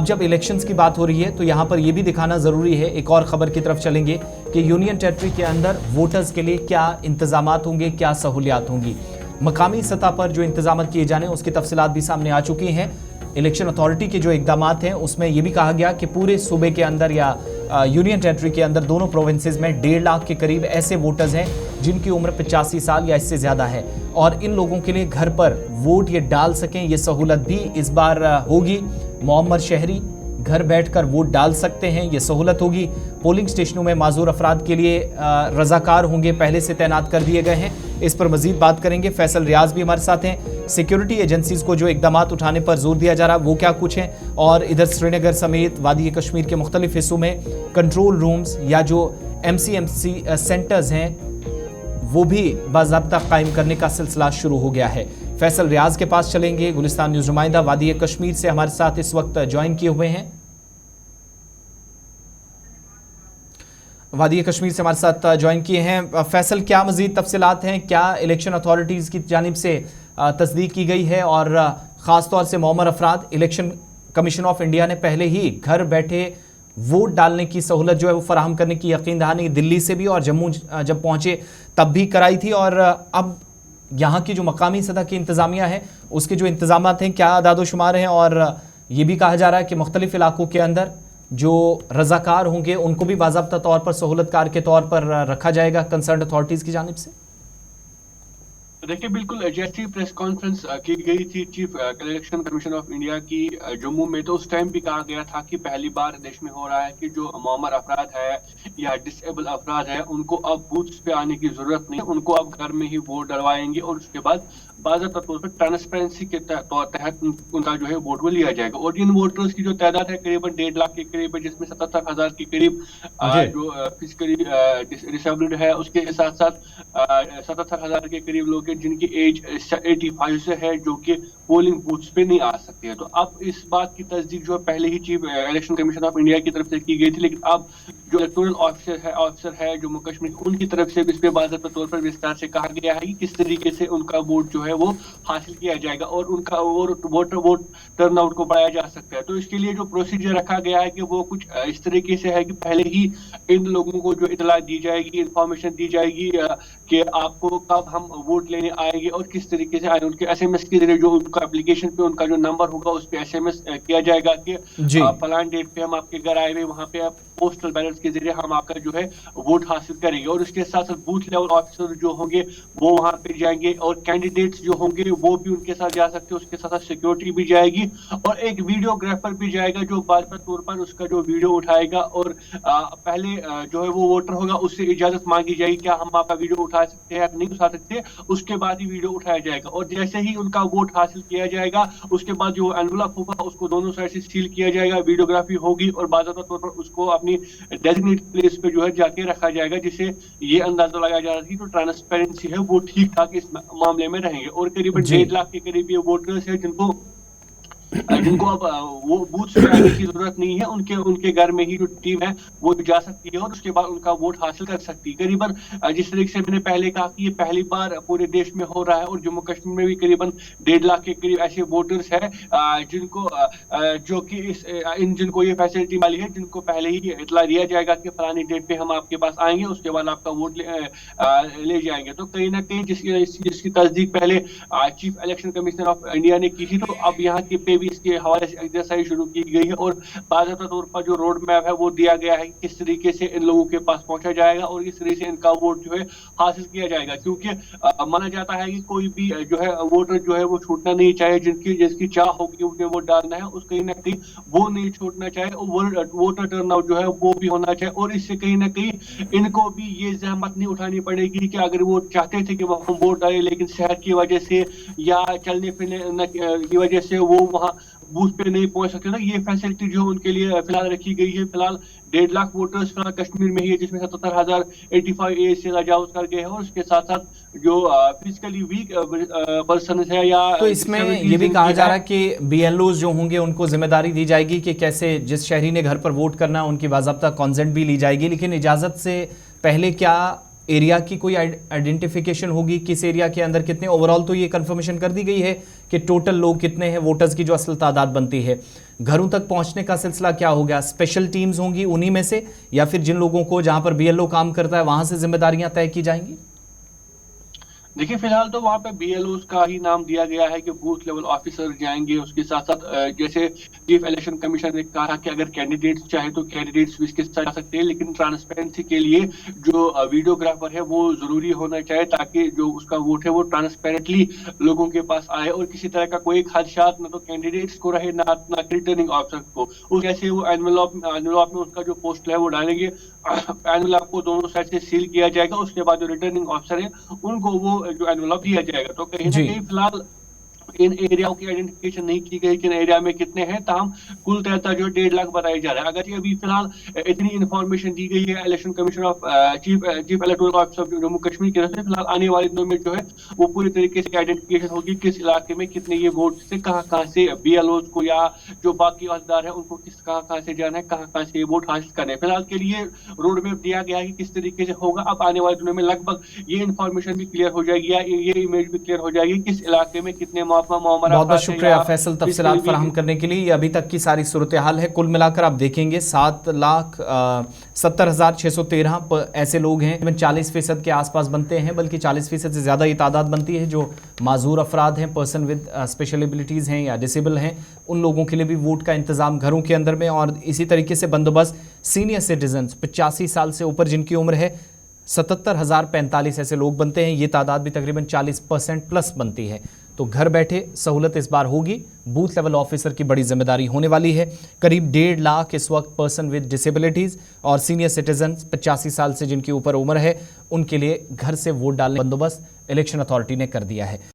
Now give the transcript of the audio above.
जब इलेक्शंस की बात हो रही है तो यहाँ पर यह भी दिखाना ज़रूरी है, एक और ख़बर की तरफ चलेंगे कि यूनियन टेरिटरी के अंदर वोटर्स के लिए क्या इंतजामात होंगे, क्या सहूलियात होंगी। मकामी सतह पर जो इंतजाम किए जाने उसकी तफसीलात भी सामने आ चुकी हैं। इलेक्शन अथॉरिटी के जो इकदामात हैं उसमें यह भी कहा गया कि पूरे सूबे के अंदर या यूनियन टेरिटरी के अंदर दोनों प्रोविंसेस में 1.5 लाख के करीब ऐसे वोटर्स हैं जिनकी उम्र 85 साल या इससे ज़्यादा है, और इन लोगों के लिए घर पर वोट ये डाल सकें, ये सहूलत भी इस बार होगी। मुअम्मर शहरी घर बैठकर वोट डाल सकते हैं, ये सहूलत होगी। पोलिंग स्टेशनों में माजूर अफराद के लिए रजाकार होंगे, पहले से तैनात कर दिए गए हैं। इस पर मजीद बात करेंगे, फैसल रियाज भी हमारे साथ हैं। सिक्योरिटी एजेंसीज को जो इकदाम उठाने पर जोर दिया जा रहा है वो क्या कुछ है, और इधर श्रीनगर समेत वादी कश्मीर के मुख्तलिफ हिस्सों में कंट्रोल रूम्स या जो MCMC सेंटर्स हैं वो भी बाज़ाब्ता कायम करने का सिलसिला शुरू हो गया है। फैसल रियाज के पास चलेंगे, गुलिस्तान न्यूज़ नुमाइंदा वादी कश्मीर से हमारे साथ इस वक्त ज्वाइन किए हुए हैं। वादी कश्मीर से हमारे साथ ज्वाइन किए हैं। फैसल, क्या मज़ीद तफसीलात हैं, क्या इलेक्शन अथॉरिटीज़ की जानिब से तस्दीक की गई है, और ख़ास तौर से मुअम्मर अफराद इलेक्शन कमीशन ऑफ इंडिया ने पहले ही घर बैठे वोट डालने की सहूलत जो है वो फराहम करने की यकीन दहानी दिल्ली से भी और जम्मू जब पहुँचे तब भी कराई थी, और अब यहाँ की जो मकामी सतह की इंतज़ामिया है उसके जो इंतज़ामात हैं क्या आदादोशुमार हैं, और ये भी कहा जा रहा है कि मुख्तलिफ इलाकों के अंदर जो रजाकार होंगे उनको भी बाज़ाब्ता तौर पर सहूलतकार के तौर पर रखा जाएगा कंसर्न अथॉरिटीज़ की जानिब से। देखिए, बिल्कुल जैसी प्रेस कॉन्फ्रेंस की गई थी chief election commission of India की जम्मू में, तो उस टाइम भी कहा गया था कि पहली बार देश में हो रहा है कि जो मुअम्मर अफराद है या डिसेबल अफराद है उनको अब बूथ्स पे आने की जरूरत नहीं, उनको अब घर में ही वोट डलवाएंगे, और उसके बाद बाज़ाब्ता तौर पर ट्रांसपेरेंसी के तहत उनका जो है वोट वो लिया जाएगा। और इन वोटर्स की जो तादाद है करीबन 1.5 लाख के करीब है, जिसमें 77,000 के करीब जो फिजिकली डिसेबल्ड है, उसके साथ साथ 77,000 के करीब लोग जिनकी एज 85 से है जो कि पोलिंग बूथ्स पे नहीं आ सकते हैं। तो अब इस बात की तस्दीक जो पहले ही chief election commission of India की तरफ से की गई थी, लेकिन अब जो इलेक्टोरल ऑफिसर है जम्मू कश्मीर, उनकी तरफ से इस पे बाज़ाब्ता तौर पर विस्तार से कहा गया है कि किस तरीके से उनका वोट जो है वो हासिल किया जाएगा और उनका वोट टर्नआउट को बढ़ाया जा सकता है। तो इसके लिए जो प्रोसीजर रखा गया है कि वो कुछ इस तरीके से है कि पहले ही इन लोगों को जो इतला दी जाएगी, इंफॉर्मेशन दी जाएगी कि आपको कब हम वोट लेने आएंगे और किस तरीके से आएंगे। उनके SMS के जरिए जो उनका एप्लीकेशन पे उनका जो नंबर होगा उस पे SMS किया जाएगा कि फलान डेट पे हम आपके घर आए हुए, वहां पे आप पोस्टल बैलेट के जरिए हम आपका जो है वोट हासिल करेंगे। और उसके साथ साथ बूथ लेवल ऑफिसर जो होंगे वो वहां पे जाएंगे, और कैंडिडेट्स जो होंगे वो भी उनके साथ जा सकते हैं। उसके साथ साथ सिक्योरिटी भी जाएगी और एक वीडियोग्राफर भी जाएगा जो बाज़ाब्ता तौर पर उसका जो वीडियो उठाएगा, और पहले जो है वो वोटर होगा उससे इजाजत मांगी जाएगी, क्या हम आपका वीडियो उठा सकते हैं या नहीं उठा सकते, उसके बाद ही वीडियो उठाया जाएगा। और जैसे ही उनका वोट हासिल किया जाएगा उसके बाद जो एनवलप होगा उसको दोनों साइड से सील किया जाएगा, वीडियोग्राफी होगी और बाज़ाब्ता तौर पर उसको अपनी डेजिग्नेटेड प्लेस पे जो है जाके रखा जाएगा, जिससे ये अंदाजा लगाया जा रहा है कि जो ट्रांसपेरेंसी है वो ठीक ठाक इस मामले में रहेंगे। और करीबन 1.5 लाख के करीब ये वोटर्स है जिनको अब वो बूथ से आने की जरूरत नहीं है, उनके घर में ही जो टीम है वो जा सकती है और उसके बाद उनका वोट हासिल कर सकती है। करीबन जिस तरीके से मैंने पहले कहा कि ये पहली बार पूरे देश में हो रहा है, और जम्मू कश्मीर में भी करीबन 1.5 लाख के करीब ऐसे वोटर्स हैं जिनको ये फैसिलिटी मिली है, जिनको पहले ही इतला दिया जाएगा कि फलानी डेट पे हम आपके पास आएंगे, उसके बाद आपका वोट ले जाएंगे। तो कहीं ना कहीं जिसकी तस्दीक पहले chief election commissioner of India ने की थी, तो अब यहाँ के पे भी इसके हवाले से एक्सरसाइज शुरू की गई है और बाज़ाब्ता तौर पर जो रोड मैप है वो दिया गया है कि किस तरीके से इन लोगों के पास पहुंचा जाएगा और किस तरीके से इनका वोट जो है हासिल किया जाएगा। क्योंकि माना जाता है कि कोई भी जो है वोटर जो है वो छूटना नहीं चाहे, जिसकी चाह होगी उन्हें वोट डालना है, उस कहीं ना कहीं वो नहीं छूटना चाहे, वोटर टर्नआउट जो है वो भी होना चाहिए। और इससे कहीं ना कहीं इनको भी ये जहमत नहीं उठानी पड़ेगी कि अगर वो चाहते थे कि वो हम वोट डालें लेकिन शहर की वजह से या चलने फिरने की वजह से वो वहाँ बूथ पे नहीं पहुंच सकते, ना ये फैसिलिटी जो उनके लिए फिलहाल रखी गई है। फिलहाल 1.5 लाख वोटर्स फिलहाल कश्मीर में ही है, जिसमें 77,085 एज से तजावुज कर गए हैं, और उसके साथ साथ जो फिजिकली वीक पर्सन है या तो इसमें ये भी कहा जा रहा है कि BLOs जो होंगे उनको जिम्मेदारी दी जाएगी कि कैसे जिस शहरी ने घर पर वोट करना है उनकी बाज़ाब्ता कॉन्सेंट भी ली जाएगी, लेकिन इजाज़त से पहले क्या एरिया की कोई आइडेंटिफिकेशन होगी, किस एरिया के अंदर कितने, ओवरऑल तो ये कंफर्मेशन कर दी गई है कि टोटल लोग कितने हैं, वोटर्स की जो असल तादाद बनती है, घरों तक पहुंचने का सिलसिला क्या हो गया? स्पेशल टीम्स होंगी उन्हीं में से, या फिर जिन लोगों को जहां पर बीएलओ काम करता है वहां से जिम्मेदारियां तय की जाएंगी? देखिए फिलहाल तो वहाँ पे बीएलओ का ही नाम दिया गया है कि बूथ लेवल ऑफिसर जाएंगे। उसके साथ साथ जैसे चीफ इलेक्शन कमीशन ने कहा कि अगर कैंडिडेट्स चाहे तो कैंडिडेट्स भी इसके साथ जा सकते हैं, लेकिन ट्रांसपेरेंसी के लिए जो वीडियोग्राफर है वो जरूरी होना चाहिए, ताकि जो उसका वोट है वो ट्रांसपेरेंटली लोगों के पास आए और किसी तरह का कोई खदशात न तो कैंडिडेट्स को रहे ना रिटर्निंग ऑफिसर को। उस जैसे वो एनवेलप में उसका जो पोस्ट है वो डालेंगे, एनवेलप को दोनों साइड से सील किया जाएगा। उसके बाद जो रिटर्निंग ऑफिसर है उनको वो जो एनवेलप दिया जाएगा। तो कहीं ना कहीं फिलहाल इन एरियाओं की आइडेंटिफिकेशन नहीं की गई, किन एरिया में कितने हैं, ताहम कुल दाता जो 1.5 लाख बताया जा रहा है। अगर ये अभी फिलहाल इतनी इंफॉर्मेशन दी गई है election commission of chief electoral officer Jammu Kashmir की तरफ से, फिलहाल आने वाले दिनों में जो है वो पूरी तरीके से आइडेंटिफिकेशन होगी किस इलाके में कितने ये वोट से कहाँ से बीएलओ को या जो बाकी अहदेदार है उनको किस कहाँ से जाना है, कहाँ से ये वोट हासिल करना है। फिलहाल के लिए रोड मैप दिया गया है कि किस तरीके से होगा। अब आने वाले दिनों में लगभग ये इंफॉर्मेशन भी क्लियर हो जाएगी या ये इमेज भी क्लियर हो जाएगी किस इलाके में कितने बहुत बहुत शुक्रिया फैसल तफसीलात फराहम करने के लिए। ये अभी तक की सारी सूरत हाल है। कुल मिलाकर आप देखेंगे 7,70,613 ऐसे लोग हैं, 40% के आसपास बनते हैं, बल्कि 40% से ज़्यादा ये तादाद बनती है जो माजूर अफराद हैं, पर्सन विद स्पेशल एबिलिटीज़ हैं या डिसेबल हैं। उन लोगों के लिए भी वोट का इंतज़ाम घरों के अंदर में, और इसी तरीके से बंदोबस्त सीनियर सिटीजन्स 85 साल से ऊपर जिनकी उम्र है 77,045 ऐसे लोग बनते हैं। ये तादाद भी तकरीबन 40% प्लस बनती है। तो घर बैठे सहूलत इस बार होगी। बूथ लेवल ऑफिसर की बड़ी जिम्मेदारी होने वाली है। करीब 1.5 लाख इस वक्त पर्सन विद डिसेबिलिटीज़ और सीनियर सिटीजन 85 साल से जिनकी ऊपर उम्र है उनके लिए घर से वोट डालने बंदोबस्त इलेक्शन अथॉरिटी ने कर दिया है।